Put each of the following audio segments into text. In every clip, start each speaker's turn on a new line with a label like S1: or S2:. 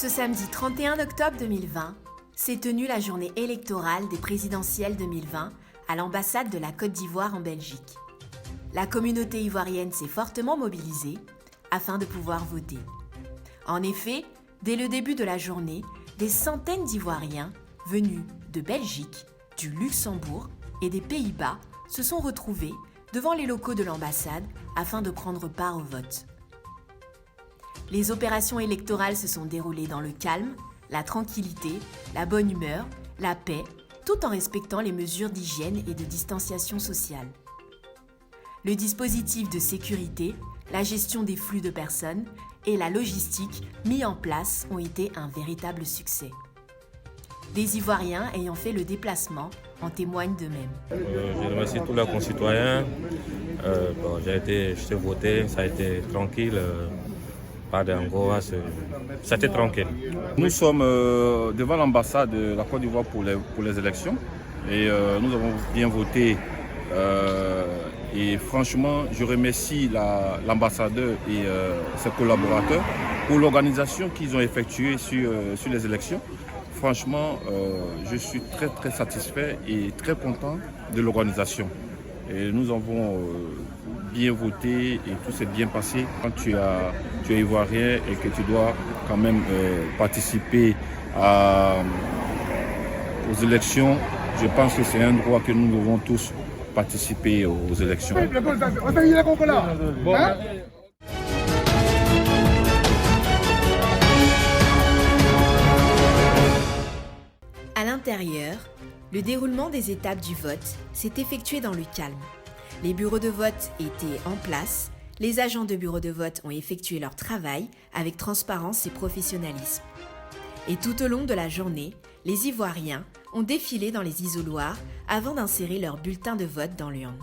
S1: Ce samedi 31 octobre 2020, s'est tenue la journée électorale des présidentielles 2020 à l'ambassade de la Côte d'Ivoire en Belgique. La communauté ivoirienne s'est fortement mobilisée afin de pouvoir voter. En effet, dès le début de la journée, des centaines d'Ivoiriens venus de Belgique, du Luxembourg et des Pays-Bas se sont retrouvés devant les locaux de l'ambassade afin de prendre part au vote. Les opérations électorales se sont déroulées dans le calme, la tranquillité, la bonne humeur, la paix, tout en respectant les mesures d'hygiène et de distanciation sociale. Le dispositif de sécurité, la gestion des flux de personnes et la logistique mis en place ont été un véritable succès. Les Ivoiriens ayant fait le déplacement en témoignent d'eux-mêmes.
S2: Je remercie tous leurs concitoyens. J'ai voté, ça a été tranquille. Pas d'angoisse, c'était tranquille.
S3: Nous sommes devant l'ambassade de la Côte d'Ivoire pour les élections et nous avons bien voté. Et franchement, je remercie l'ambassadeur et ses collaborateurs pour l'organisation qu'ils ont effectuée sur les élections. Franchement, je suis très satisfait et très content de l'organisation. Et nous avons bien voté et tout s'est bien passé. Quand tu es ivoirien et que tu dois quand même participer aux élections, je pense que c'est un droit que nous devons tous participer aux élections.
S1: À l'intérieur, le déroulement des étapes du vote s'est effectué dans le calme. Les bureaux de vote étaient en place, les agents de bureaux de vote ont effectué leur travail avec transparence et professionnalisme. Et tout au long de la journée, les Ivoiriens ont défilé dans les isoloirs avant d'insérer leur bulletin de vote dans l'urne.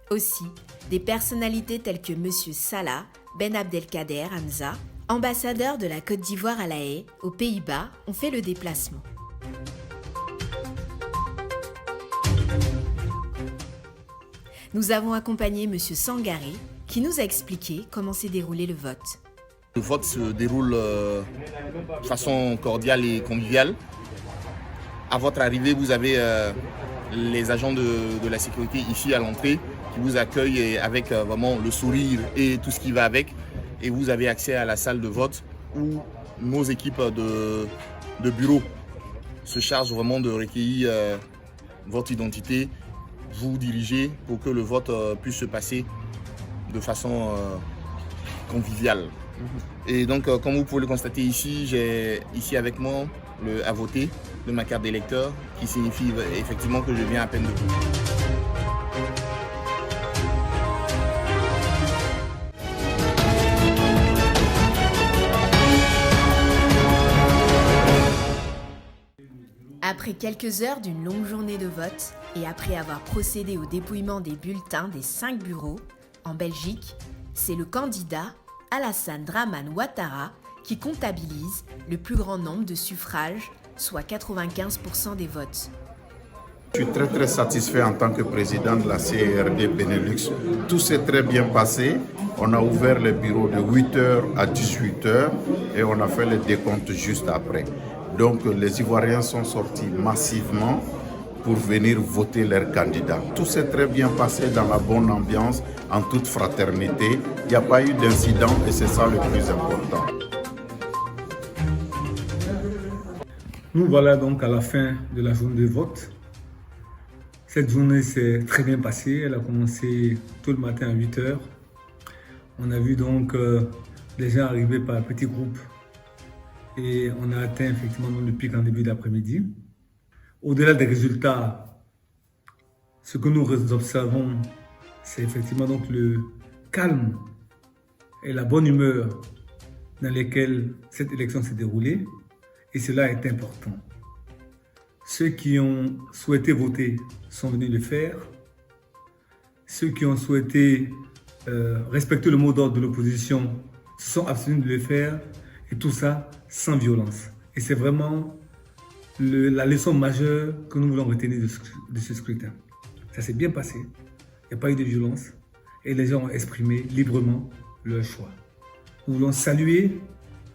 S1: Aussi, des personnalités telles que M. Salah Ben Abdelkader Hamza, ambassadeur de la Côte d'Ivoire à La Haye, aux Pays-Bas, ont fait le déplacement. Nous avons accompagné M. Sangaré qui nous a expliqué comment s'est déroulé le vote.
S4: Le vote se déroule de façon cordiale et conviviale. À votre arrivée, vous avez les agents de la sécurité ici à l'entrée qui vous accueillent avec vraiment le sourire et tout ce qui va avec. Et vous avez accès à la salle de vote où nos équipes de bureau se chargent vraiment de recueillir votre identité, vous diriger pour que le vote puisse se passer de façon conviviale. Et donc, comme vous pouvez le constater ici, j'ai ici avec moi le à voter de ma carte d'électeur qui signifie effectivement que je viens à peine de voter.
S1: Après quelques heures d'une longue journée de vote et après avoir procédé au dépouillement des bulletins des 5 bureaux, en Belgique, c'est le candidat Alassane Dramane Ouattara qui comptabilise le plus grand nombre de suffrages, soit 95% des votes.
S5: Je suis très satisfait en tant que président de la CRD Benelux. Tout s'est très bien passé. On a ouvert les bureaux de 8h à 18h et on a fait le décompte juste après. Donc les Ivoiriens sont sortis massivement pour venir voter leurs candidats. Tout s'est très bien passé dans la bonne ambiance, en toute fraternité. Il n'y a pas eu d'incident et c'est ça le plus important.
S6: Nous voilà donc à la fin de la journée de vote. Cette journée s'est très bien passée. Elle a commencé tôt le matin à 8h. On a vu donc les gens arriver par petits groupes et on a atteint effectivement le pic en début d'après-midi. Au-delà des résultats, ce que nous observons, c'est effectivement donc le calme et la bonne humeur dans lesquels cette élection s'est déroulée, et cela est important. Ceux qui ont souhaité voter sont venus le faire. Ceux qui ont souhaité respecter le mot d'ordre de l'opposition se sont abstenus de le faire, et tout ça sans violence. Et c'est vraiment la leçon majeure que nous voulons retenir de ce scrutin. Ça s'est bien passé, il n'y a pas eu de violence et les gens ont exprimé librement leur choix. Nous voulons saluer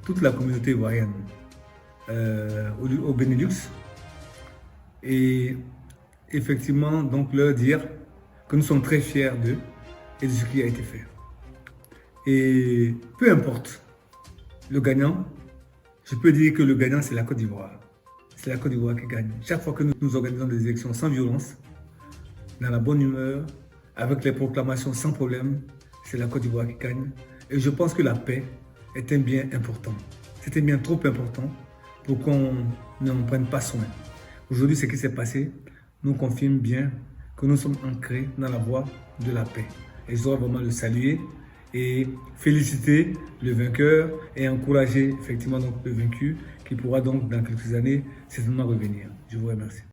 S6: toute la communauté ivoirienne au Benelux. Et effectivement, donc leur dire que nous sommes très fiers d'eux et de ce qui a été fait. Et peu importe le gagnant, je peux dire que le gagnant, c'est la Côte d'Ivoire. C'est la Côte d'Ivoire qui gagne. Chaque fois que nous organisons des élections sans violence, dans la bonne humeur, avec les proclamations sans problème, c'est la Côte d'Ivoire qui gagne. Et je pense que la paix est un bien important. C'est un bien trop important pour qu'on n'en prenne pas soin. Aujourd'hui, ce qui s'est passé nous confirme bien que nous sommes ancrés dans la voie de la paix. Et je dois vraiment le saluer et féliciter le vainqueur et encourager effectivement donc le vaincu qui pourra donc dans quelques années certainement revenir. Je vous remercie.